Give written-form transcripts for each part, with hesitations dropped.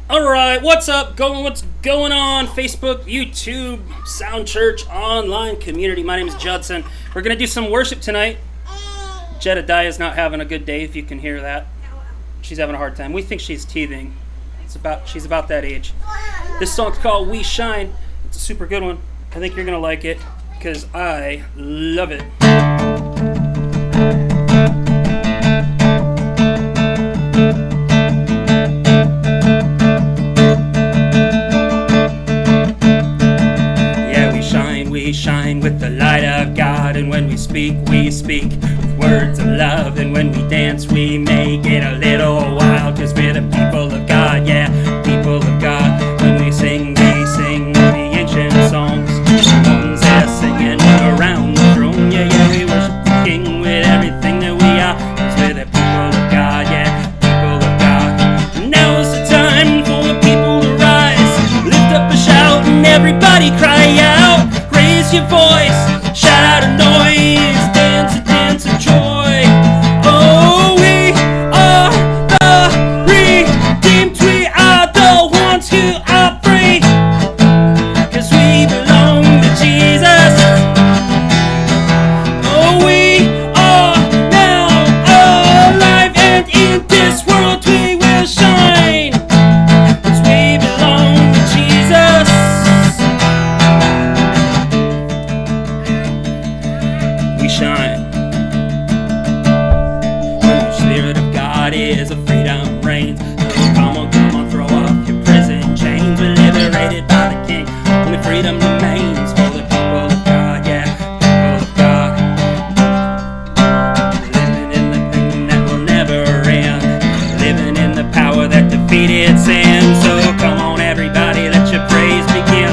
Alright, what's up? What's going on? Facebook, YouTube, Sound Church, online community. My name is Judson. We're going to do some worship tonight. Jedediah's not having a good day, if you can hear that. She's having a hard time. We think she's teething. She's about that age. This song's called We Shine. It's a super good one. I think you're going to like it, because I love it. We shine with the light of God, and when we speak with words of love, and when we dance we make it a little wild, cause we're the people of God, yeah, people of God. When we sing the ancient songs, songs that are singing around the throne, yeah, we worship the King with everything that we are, cause we're the people of God, yeah, people of God. Now's the time for the people to rise, lift up a shout and everybody cry out. Raise your voice, shout out a noise, dance of joy. Oh, we are the redeemed, we are the ones who are free, cause we belong to Jesus. Oh, we are now alive, and in this world we will shine, cause we belong to Jesus. We shine. The Spirit of God is a freedom reigns. So come on, throw off your prison chains. We're liberated by the King. Only freedom remains for the people of God, yeah, people of God. Living in the kingdom that will never end, living in the power that defeated sin. So come on, everybody, let your praise begin.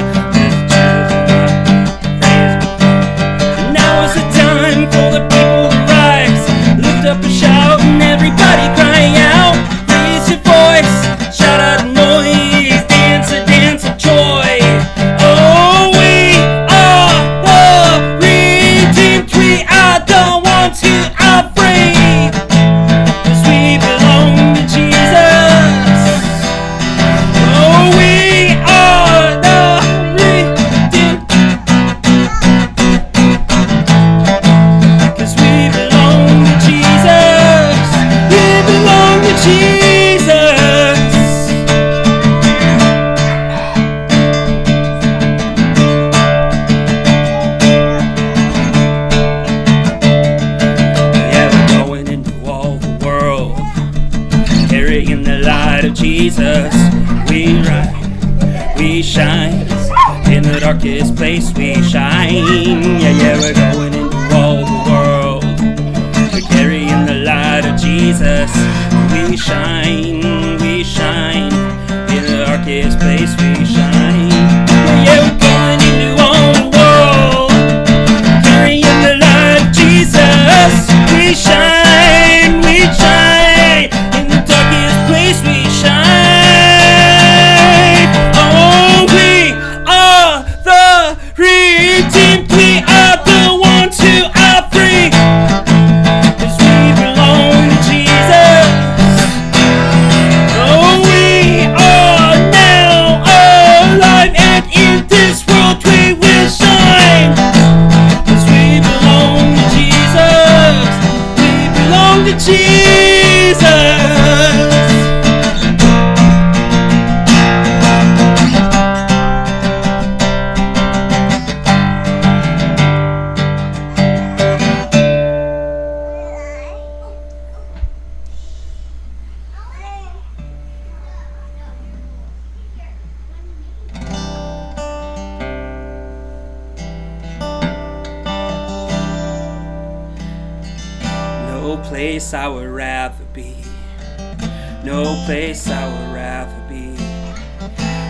For the people to rise, lift up a shout and everybody cry out. Raise your voice, shout out a noise, dance of joy. Oh, we are the redeemed, we are the ones who are free, cause we belong to Jesus. Oh, we are the redeemed, cause we belong to Jesus. We belong to Jesus. Yeah, we're going into all the world, carrying the light of Jesus. We ride, we shine, in the darkest place we shine. Yeah, we're going into all the world, we're carrying the light of Jesus. We shine, in the darkest place we shine. Yeah, we're going into all the world, carrying the light of Jesus. We shine, in the darkest place we shine. Oh, we are the redeemed, we are the ones who are free, cause we belong to Jesus. Oh, we are now alive, and in this world we will shine, cause we belong to Jesus. We belong to Jesus. No place I would rather be, no place I would rather be,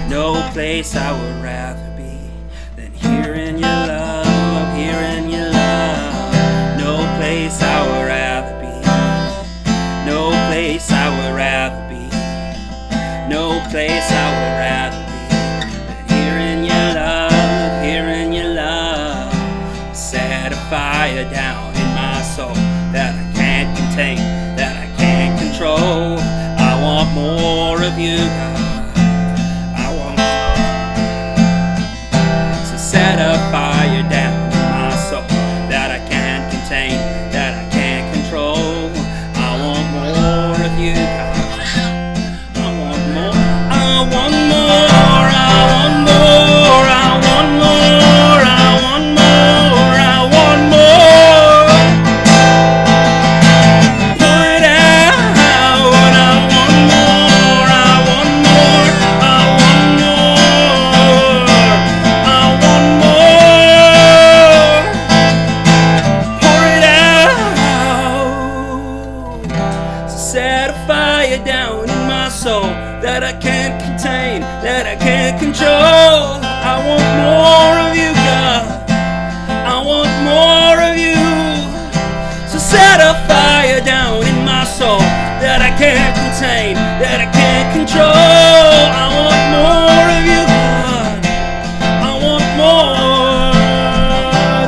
no place I would rather be than here in your love, here in your love. No place I would rather be, no place I would rather be, no place I would rather be than here in your love, here in your love. Set a fire down in my soul that I can't contain, that I can't control. I want more of you, God. soul that I can't contain, that I can't control. I want more of you, God. I want more of you. So set a fire down in my soul that I can't contain, that I can't control. I want more of you, God. I want more.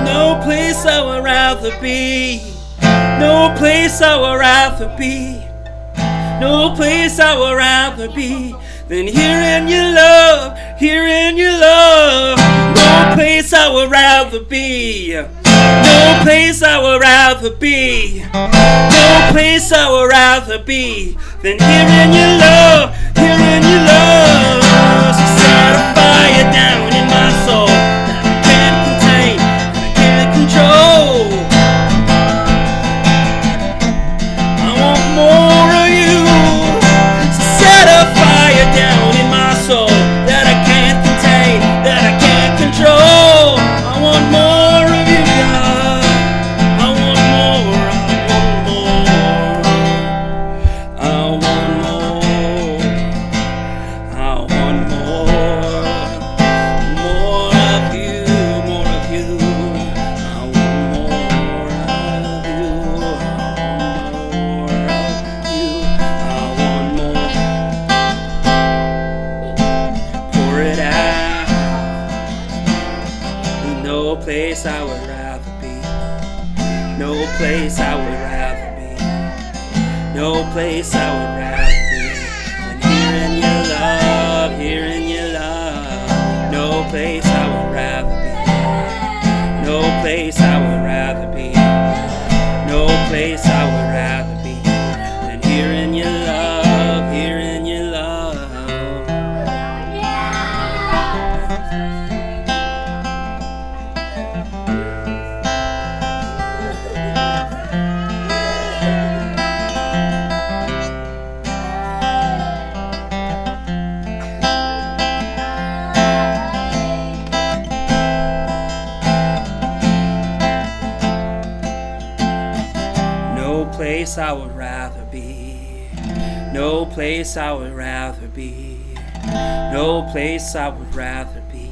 No place I would rather be. No place I would rather be. No place I would rather be than here in your love, here in your love. No place I would rather be. No place I would rather be. No place I would rather be than here in your love, here in your love. So set a fire down in my soul that I can't contain, that I can't control. I want more of you. So set a fire down in my soul that I can't contain, that I can't control. I want more of you, God. I want more, I want more. I want more. More of you, more of you. I want more of you. I want more of you. I want more. Pour it out. No place I would rather be. No place I would rather be. No place I would rather be than here in your love, here in your love. No place I would rather be. No place I would rather be. No place I would rather be than here in your love, here in your love. No place I would rather be. No place I would rather be. No place I would rather be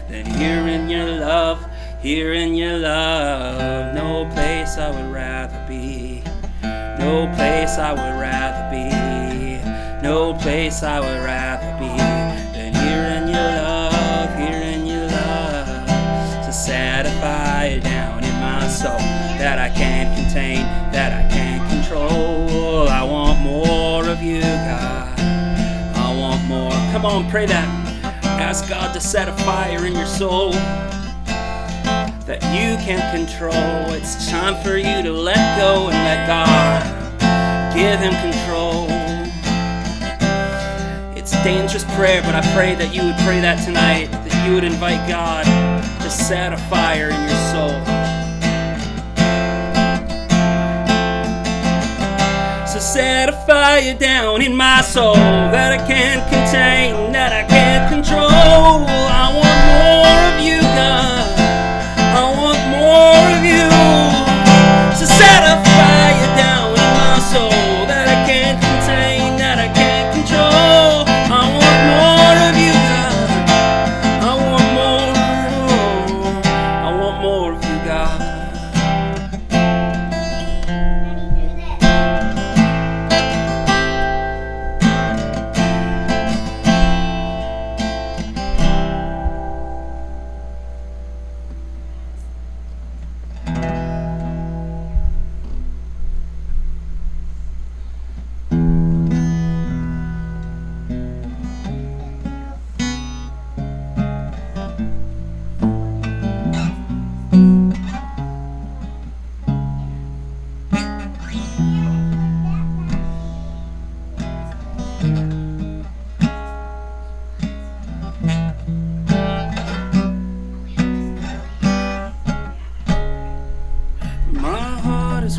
than here in your love, here in your love. No place I would rather be. No place I would rather be. No place I would rather be than here in your love, here in your love. To set a fire down in my soul that I can't contain, that I can't control. I want more of you, God. I want more. Come on, pray that. Ask God to set a fire in your soul that you can't control. It's time for you to let go and let God give him control. It's a dangerous prayer, but I pray that you would pray that tonight, that you would invite God to set a fire in your soul. So set a fire down in my soul that I can't contain, that I can't control. I want more of you, God. I want more of you. So set a fire down in my soul that I can't contain, that I can't control. I want more of you, God. I want more. I want more of you, God.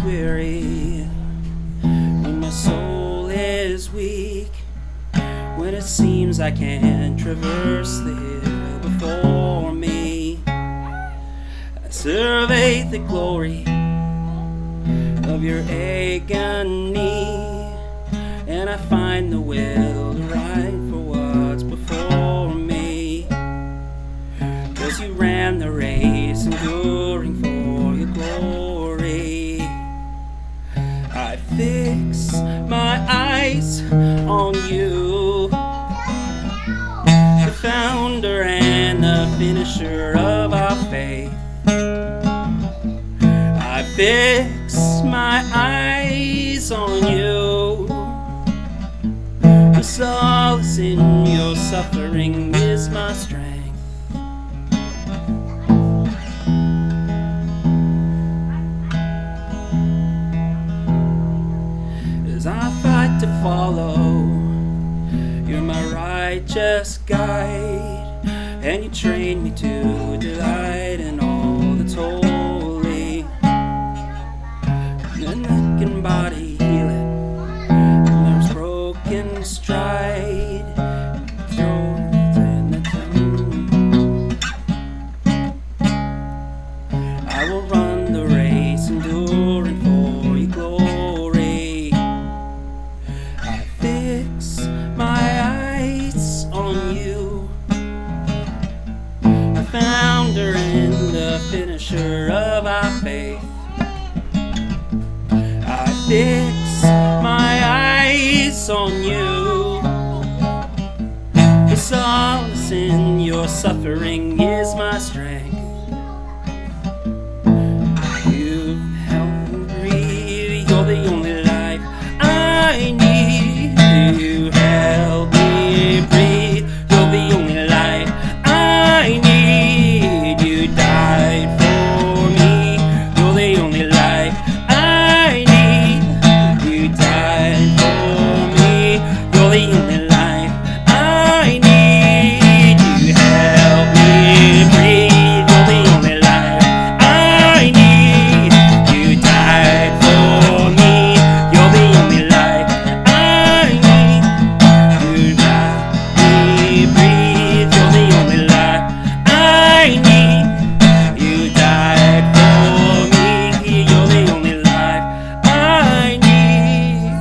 Weary, when my soul is weak, when it seems I can't traverse the hill before me, I survey the glory of your agony, and I find the will to finisher of our faith. I fix my eyes on you. The solace in your suffering is my strength. As I fight to follow, you're my righteous guide, and you train me to delight in all that's holy. The neck and body healing, and there's broken stride, throat and the tongue. I will run the race, enduring for your glory. I fix my eyes on you, the founder and the finisher of our faith. I fix my eyes on you. The solace in your suffering is my strength. You help me breathe, you're the only life I need. You help me breathe, you're the only life I need. You died for me, you're the only life I need. You died for me, you're the only life I need. You help me breathe, you're the only life I need. You died for me, you're the only life I need. You died me breathe, you're the only life I need. You died for me, you're the only life I need.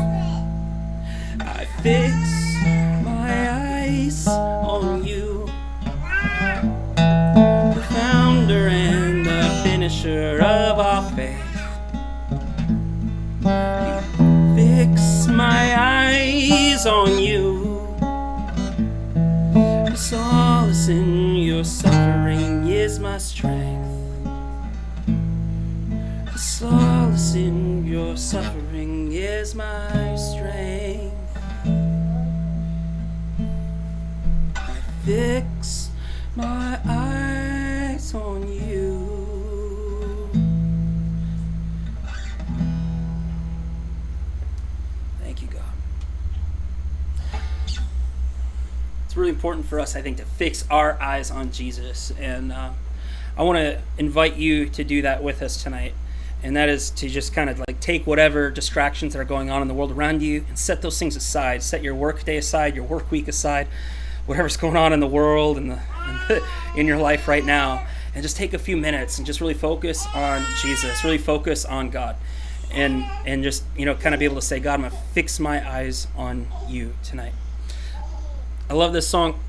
I fix my eyes on you, the founder and the finisher of our faith. Fix my eyes on you. The solace in your suffering is my strength. The solace in your suffering is my strength. I fix my eyes on you. Thank you, God. It's really important for us, I think, to fix our eyes on Jesus. And I want to invite you to do that with us tonight. And that is to just kind of like take whatever distractions that are going on in the world around you and set those things aside. Set your work day aside, your work week aside, whatever's going on in the world and in your life right now. And just take a few minutes and just really focus on Jesus, really focus on God. And just, kind of be able to say, God, I'm going to fix my eyes on you tonight. I love this song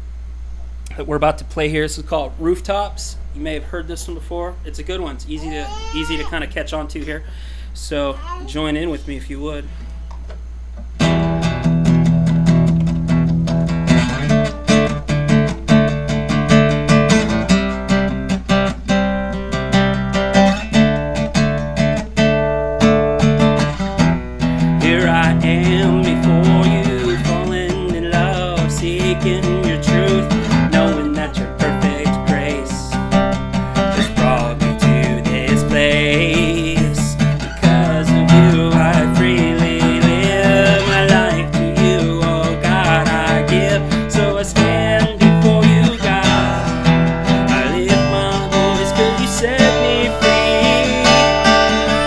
that we're about to play here. This is called Rooftops. You may have heard this one before. It's a good one. It's easy to kind of catch on to here. So join in with me if you would. Here I am before you, falling in love, seeking your truth, knowing that your perfect grace has brought me to this place. Because of you, I freely live my life to you. Oh God, I give, so I stand before you, God. I lift my voice 'cause you set me free.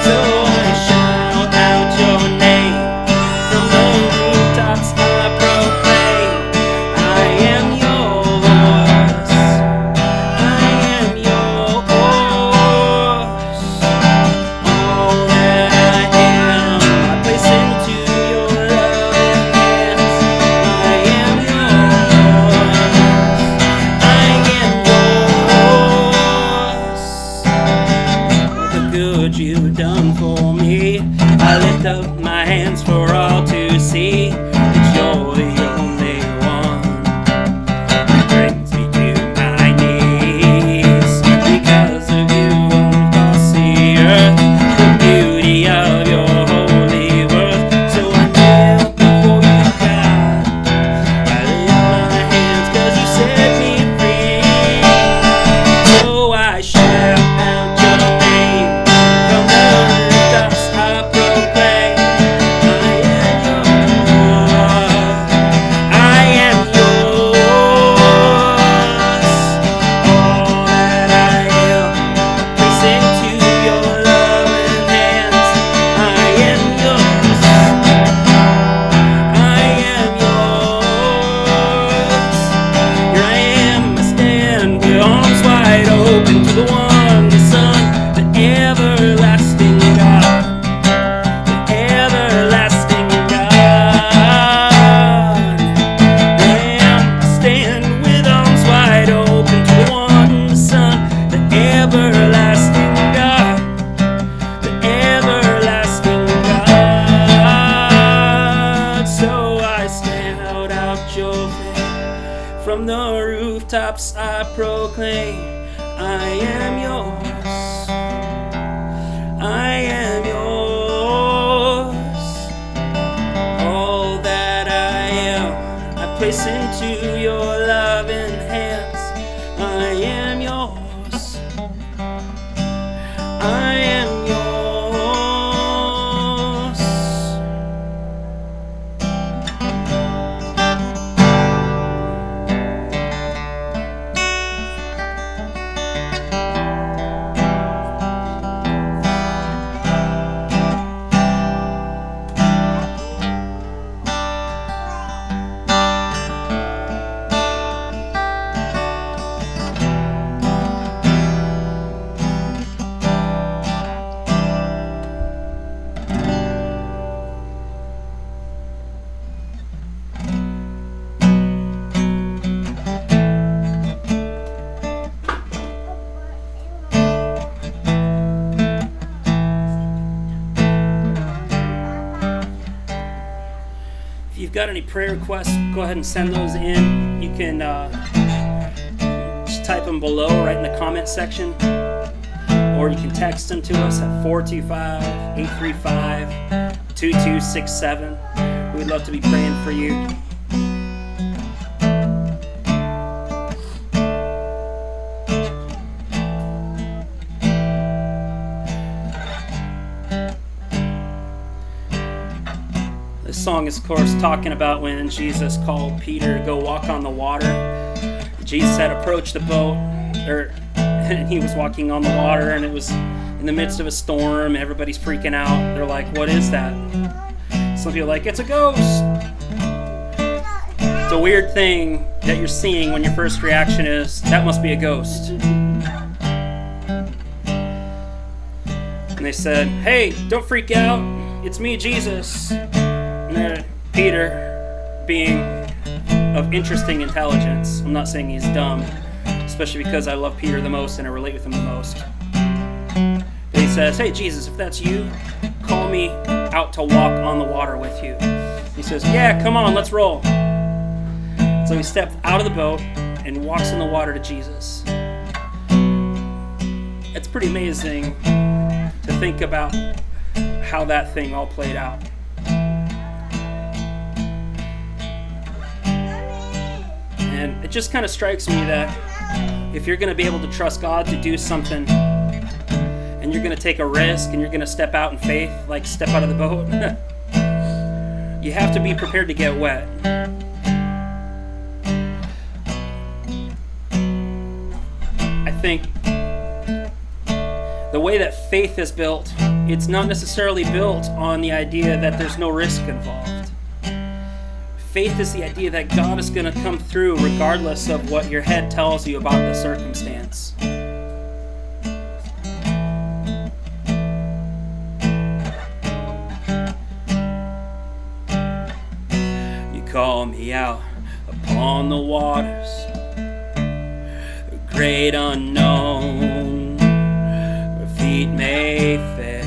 So I shout out your name from the rooftops. I proclaim I your fame. From the rooftops I proclaim, I am yours. I am yours. All that I am, I place into your loving hands. I am yours. I am yours. If you've got any prayer requests, go ahead and send those in. You can just type them below right in the comment section, or you can text them to us at 425-835-2267. We'd love to be praying for you. This song is, of course, talking about when Jesus called Peter to go walk on the water. Jesus had approached the boat, and he was walking on the water, and it was in the midst of a storm. Everybody's freaking out. They're like, what is that? Some people are like, it's a ghost. It's a weird thing that you're seeing when your first reaction is, that must be a ghost. And they said, hey, don't freak out. It's me, Jesus. And Peter, being of interesting intelligence, I'm not saying he's dumb, especially because I love Peter the most and I relate with him the most. But he says, hey Jesus, if that's you, call me out to walk on the water with you. He says, yeah, come on, let's roll. So he stepped out of the boat and walks in the water to Jesus. It's pretty amazing to think about how that thing all played out. And it just kind of strikes me that if you're going to be able to trust God to do something, and you're going to take a risk, and you're going to step out in faith, like step out of the boat, you have to be prepared to get wet. I think the way that faith is built, it's not necessarily built on the idea that there's no risk involved. Faith is the idea that God is going to come through regardless of what your head tells you about the circumstance. You call me out upon the waters, a great unknown, where feet may fail.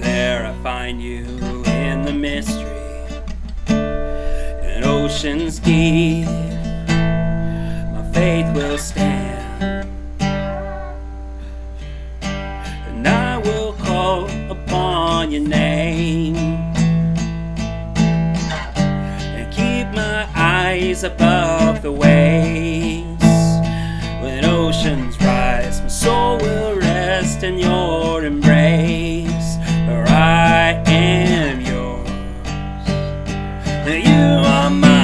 There I find you in the mystery, in oceans deep, my faith will stand, and I will call upon your name, and keep my eyes above the waves. When oceans rise, my soul will rest in your embrace, for I am yours. You are mine.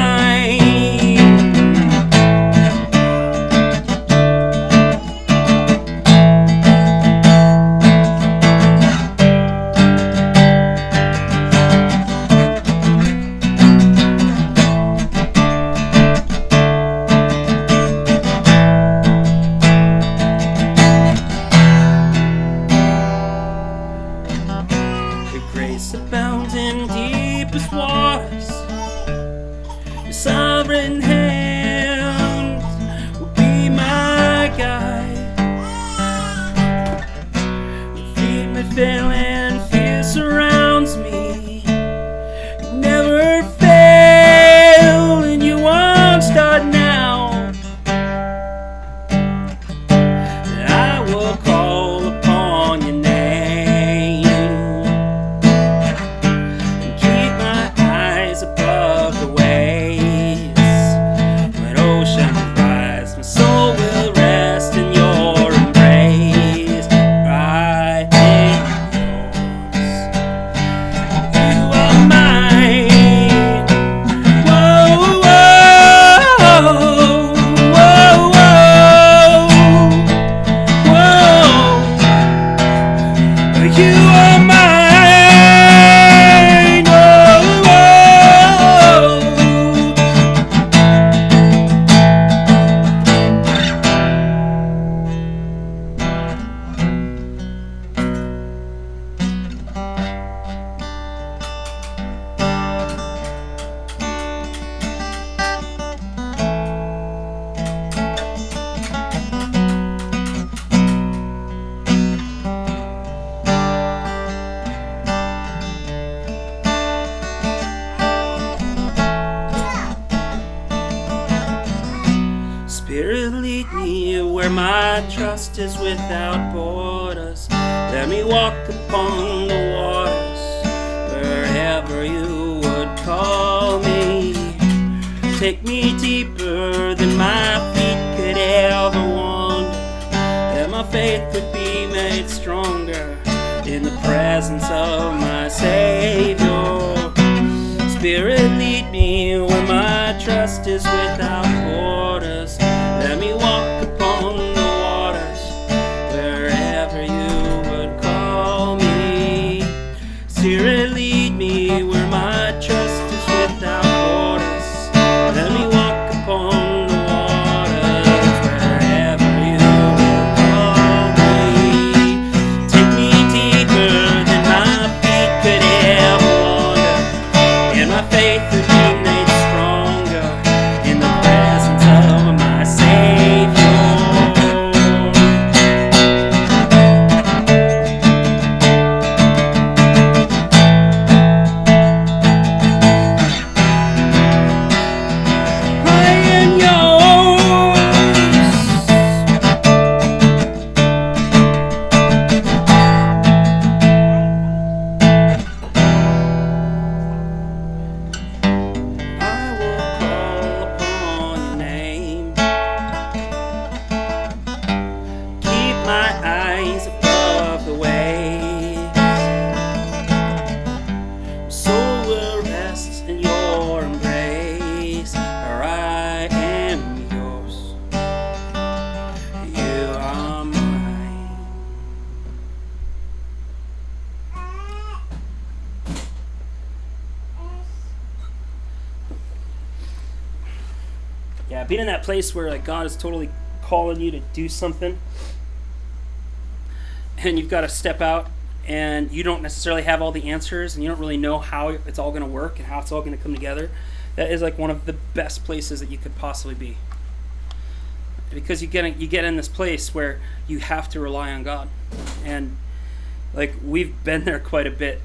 Your grace abounds in deepest waters. where my trust is without borders. Let me walk upon the waters, wherever you would call me. Take me deeper than my feet could ever wander, that my faith would be made stronger in the presence of my Savior. Spirit, lead me where my trust is without borders. Let me walk upon the waters, wherever you would call me. Spirit, lead me where my trust is without borders. Let me walk upon the waters, wherever you would call me. Take me deeper than my feet could ever wander, and my faith would be made stronger in the presence of my Savior. I am yours. I will call upon your name. Keep my eyes above the waves. My soul will rest in your embrace, for I am yours. You are mine. Yeah, being in that place where like God is totally calling you to do something, and you've got to step out, and you don't necessarily have all the answers, and you don't really know how it's all going to work and how it's all going to come together. That is like one of the best places that you could possibly be, because you get in this place where you have to rely on God, and like we've been there quite a bit.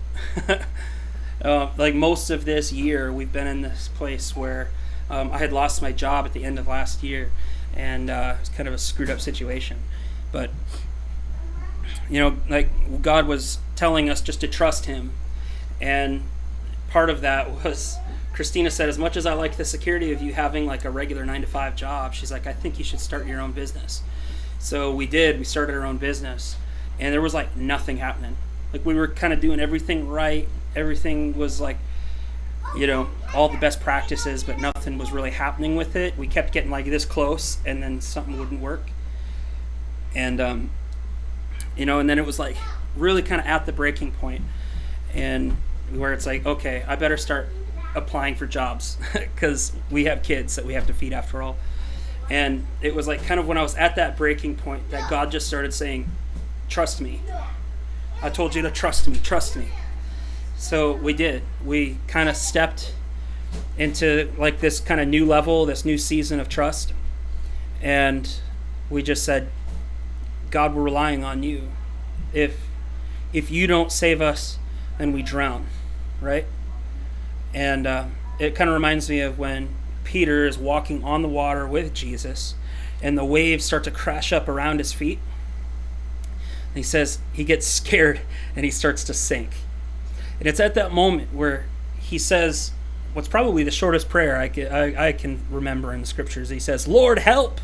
Like most of this year, we've been in this place where I had lost my job at the end of last year, and it was kind of a screwed up situation. But you know, like God was telling us just to trust Him, and part of that was Christina said, as much as I like the security of you having like a regular 9-to-5 job, she's like, I think you should start your own business. So we did. We started our own business, and there was like nothing happening. Like we were kind of doing everything right. Everything was like, you know, all the best practices, but nothing was really happening with it. We kept getting like this close, and then something wouldn't work. And you know, and then it was like really kind of at the breaking point, and where it's like, okay, I better start applying for jobs because we have kids that we have to feed after all. And it was like kind of when I was at that breaking point that God just started saying, trust me. I told you to trust me, trust me. So we did. We kind of stepped into like this kind of new level, this new season of trust. And we just said, God, we're relying on you. If you don't save us, then we drown, right? And it kind of reminds me of when Peter is walking on the water with Jesus, and the waves start to crash up around his feet. And he says he gets scared and he starts to sink. And it's at that moment where he says what's probably the shortest prayer I can remember in the scriptures. He says, Lord, help.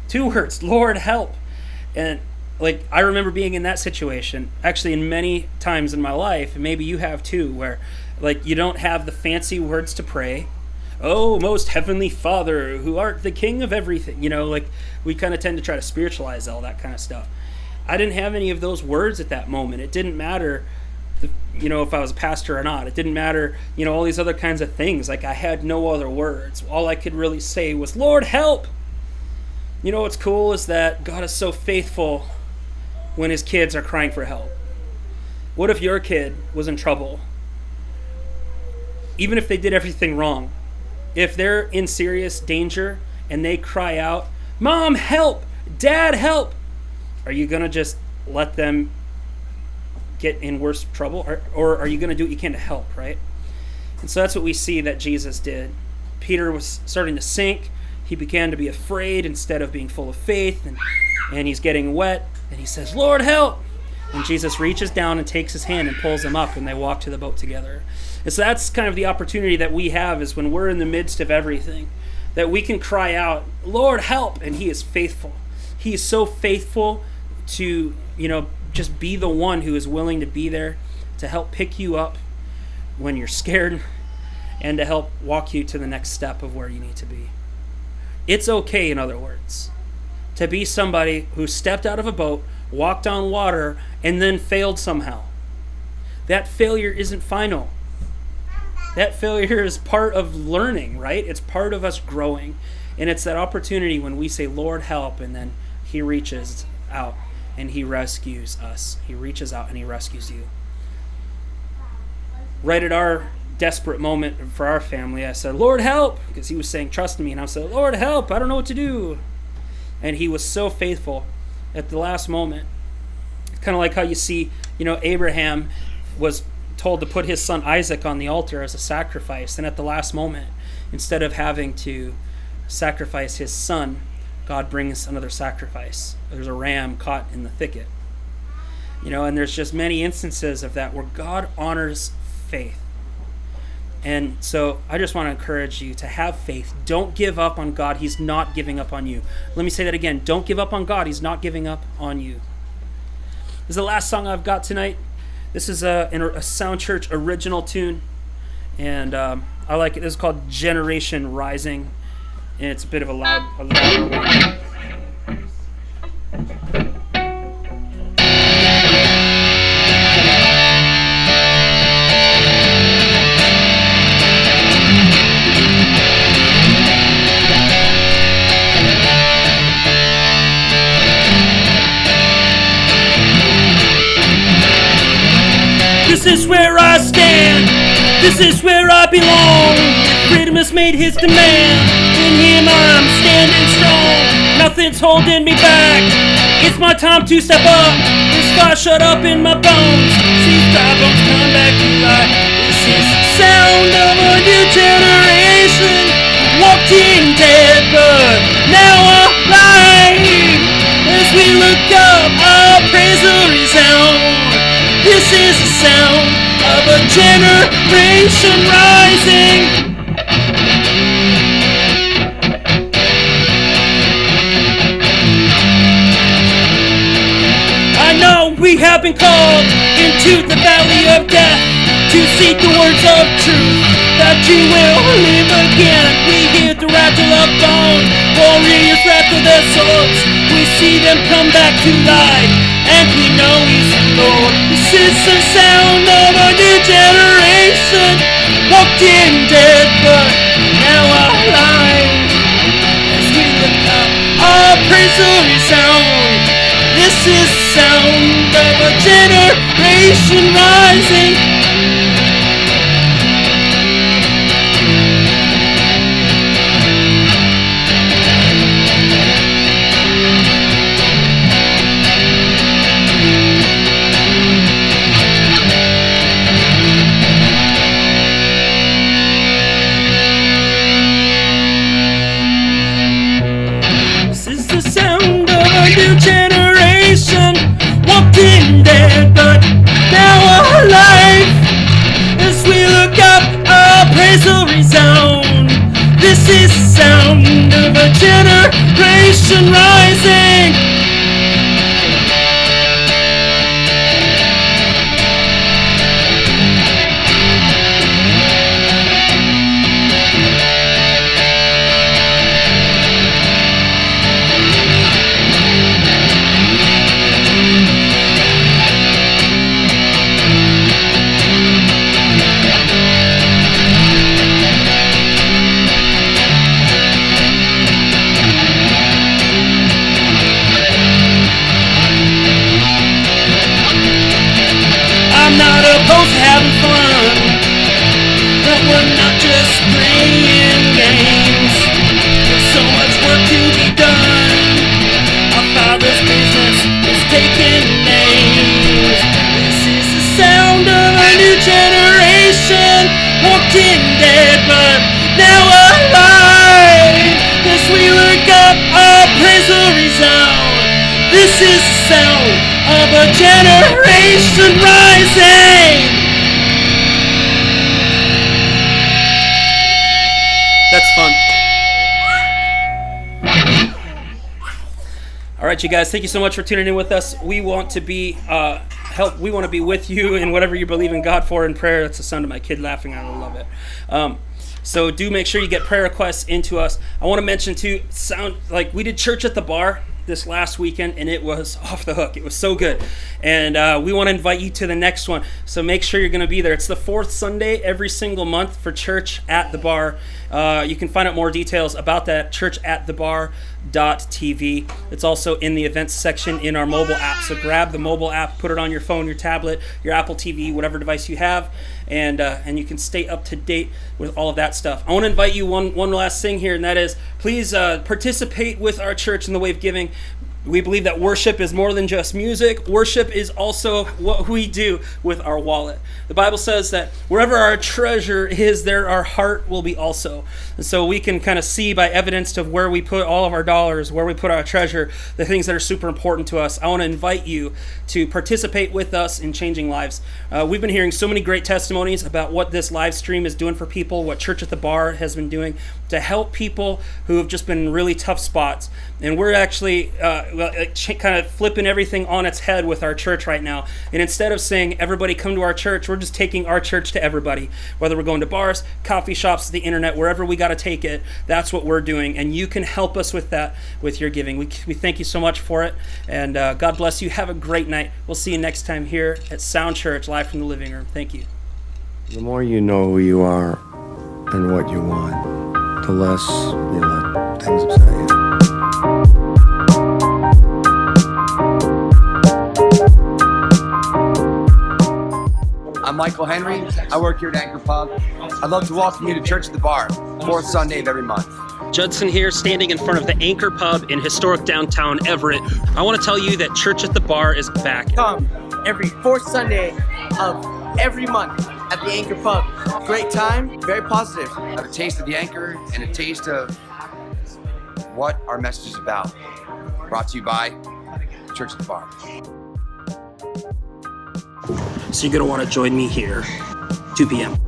2 words, Lord, help. And like I remember being in that situation, actually in many times in my life, and maybe you have too, where like you don't have the fancy words to pray. Oh, most heavenly Father, who art the King of everything. You know, like we kind of tend to try to spiritualize all that kind of stuff. I didn't have any of those words at that moment. It didn't matter, you know, if I was a pastor or not. It didn't matter, you know, all these other kinds of things. Like I had no other words. All I could really say was, Lord, help. You know what's cool is that God is so faithful when his kids are crying for help. What if your kid was in trouble? Even if they did everything wrong, if they're in serious danger and they cry out, Mom, help! Dad, help! Are you going to just let them get in worse trouble? Or are you going to do what you can to help, right? And so that's what we see that Jesus did. Peter was starting to sink. he began to be afraid instead of being full of faith, and he's getting wet, and he says, "Lord, help!" And Jesus reaches down and takes his hand and pulls him up, and they walk to the boat together. And so that's kind of the opportunity that we have, is when we're in the midst of everything, that we can cry out, "Lord, help!" And he is faithful. He is so faithful to, just be the one who is willing to be there to help pick you up when you're scared and to help walk you to the next step of where you need to be. It's okay, in other words, to be somebody who stepped out of a boat, walked on water, and then failed somehow. That failure isn't final. That failure is part of learning, right? It's part of us growing. And it's that opportunity when we say, "Lord, help," and then he reaches out and he rescues us. He reaches out and he rescues you. Right at our desperate moment for our family, I said, "Lord, help," because he was saying, "Trust me." And I said, "Lord, help, I don't know what to do." And he was so faithful at the last moment. It's kind of like how you see, Abraham was told to put his son Isaac on the altar as a sacrifice. And at the last moment, instead of having to sacrifice his son, God brings another sacrifice. There's a ram caught in the thicket. And there's just many instances of that where God honors faith. And so I just want to encourage you to have faith. Don't give up on God. He's not giving up on you. Let me say that again. Don't give up on God. He's not giving up on you. This is the last song I've got tonight. This is a Sound Church original tune. And I like it. This is called Generation Rising. And it's a bit of a louder one. This is where I stand, this is where I belong. Freedom has made his demand, in him I'm standing strong. Nothing's holding me back, it's my time to step up. This fire shut up in my bones, see dry bones come back to life. This is the sound of a new generation, walked in dead but now alive. As we look up, our praise will resound. This is the sound of a generation rising. I know we have been called into the valley of death to seek the words of truth, that you will live again. We hear the rattle of bones, warriors wrapped in their swords. We see them come back to life, and we know he's the Lord. This is the sound of a new generation, walked in dead but now alive. As we look up, our praise will resound. This is the sound of a generation rising. New generation, walking dead but now alive. As we look up, our praise will resound. This is the sound of a generation rising. Having fun, but we're not just playing games. There's so much work to be done. Our Father's business is taking names. This is the sound of a new generation, walked in dead but now alive. As we This is the sound of a generation rising. That's fun. All right, you guys, thank you so much for tuning in with us. We want to be we want to be with you in whatever you believe in God for in prayer. That's the sound of my kid laughing. I love it. So do make sure you get prayer requests into us. I want to mention too, we did church at the bar this last weekend, and it was off the hook. It was so good. And we want to invite you to the next one. So make sure you're going to be there. It's the fourth Sunday every single month for Church at the Bar. You can find out more details about that, churchatthebar.tv. It's also in the events section in our mobile app. So grab the mobile app, put it on your phone, your tablet, your Apple TV, whatever device you have, and you can stay up to date with all of that stuff. I want to invite you one last thing here, and that is please participate with our church in the way of giving. We believe that worship is more than just music. Worship is also what we do with our wallet. The Bible says that wherever our treasure is, there our heart will be also. And so we can kind of see by evidence of where we put all of our dollars, where we put our treasure, the things that are super important to us. I want to invite you to participate with us in changing lives. We've been hearing so many great testimonies about what this live stream is doing for people, what Church at the Bar has been doing to help people who have just been in really tough spots. And we're actually kind of flipping everything on its head with our church right now. And instead of saying, everybody come to our church, we're just taking our church to everybody. Whether we're going to bars, coffee shops, the internet, wherever we got to take it, that's what we're doing. And you can help us with that with your giving. We thank you so much for it. And God bless you. Have a great night. We'll see you next time here at Sound Church, live from the living room. Thank you. The more you know who you are and what you want, the less you let things upset you. I'm Michael Henry. I work here at Anchor Pub. I'd love to welcome you to Church at the Bar, fourth Sunday of every month. Judson here, standing in front of the Anchor Pub in historic downtown Everett. I want to tell you that Church at the Bar is back. Come every fourth Sunday of every month at the Anchor Pub. Great time, very positive. Have a taste of the Anchor and a taste of what our message is about. Brought to you by Church at the Bar. So you're going to want to join me here, 2 p.m.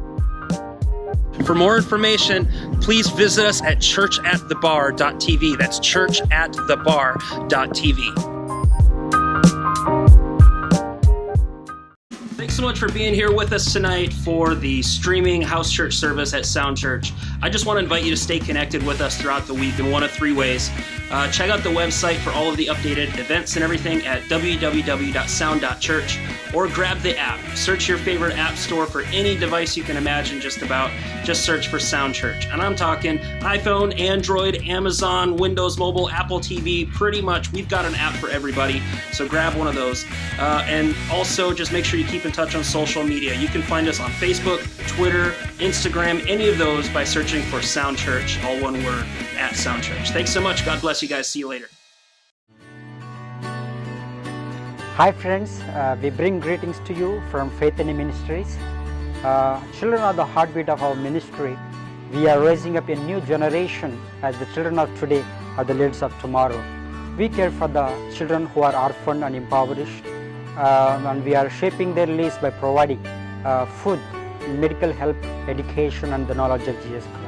For more information, please visit us at churchatthebar.tv. That's churchatthebar.tv. Thanks so much for being here with us tonight for the streaming house church service at Sound Church. I just want to invite you to stay connected with us throughout the week in one of three ways. Check out the website for all of the updated events and everything at www.sound.church, or grab the app. Search your favorite app store for any device you can imagine just about. Just search for Sound Church. And I'm talking iPhone, Android, Amazon, Windows Mobile, Apple TV, pretty much. We've got an app for everybody, so grab one of those. And also just make sure you keep in touch on social media. You can find us on Facebook, Twitter, Instagram, any of those by searching for Sound Church, all one word, at Sound Church. Thanks so much. God bless you guys. See you later. Hi friends, we bring greetings to you from Faith in Ministries. Children are the heartbeat of our ministry. We are raising up a new generation, as the children of today are the leaders of tomorrow. We care for the children who are orphaned and impoverished, and we are shaping their lives by providing food, medical help, education, and the knowledge of Jesus Christ.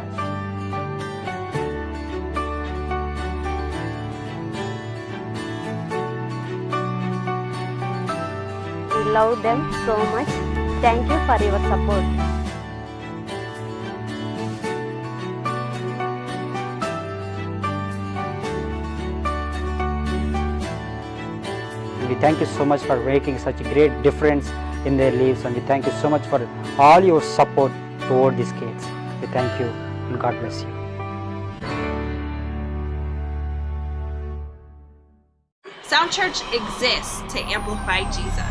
We love them so much. Thank you for your support. We thank you so much for making such a great difference in their lives, and we thank you so much for all your support toward these kids. We thank you, and God bless you. Sound Church exists to amplify Jesus.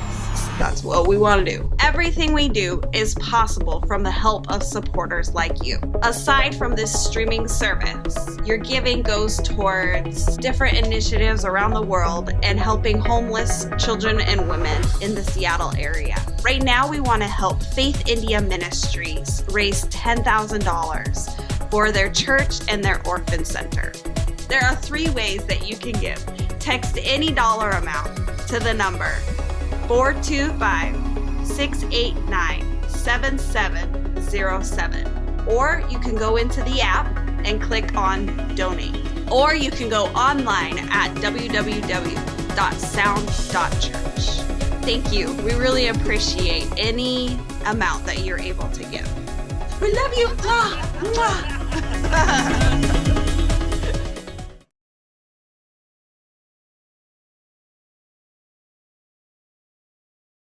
That's what we want to do. Everything we do is possible from the help of supporters like you. Aside from this streaming service, your giving goes towards different initiatives around the world and helping homeless children and women in the Seattle area. Right now, we want to help Faith India Ministries raise $10,000 for their church and their orphan center. There are three ways that you can give. text any dollar amount to the number 425-689-7707. Or you can go into the app and click on donate. Or you can go online at www.sound.church. Thank you. We really appreciate any amount that you're able to give. We love you. Mwah. Mwah.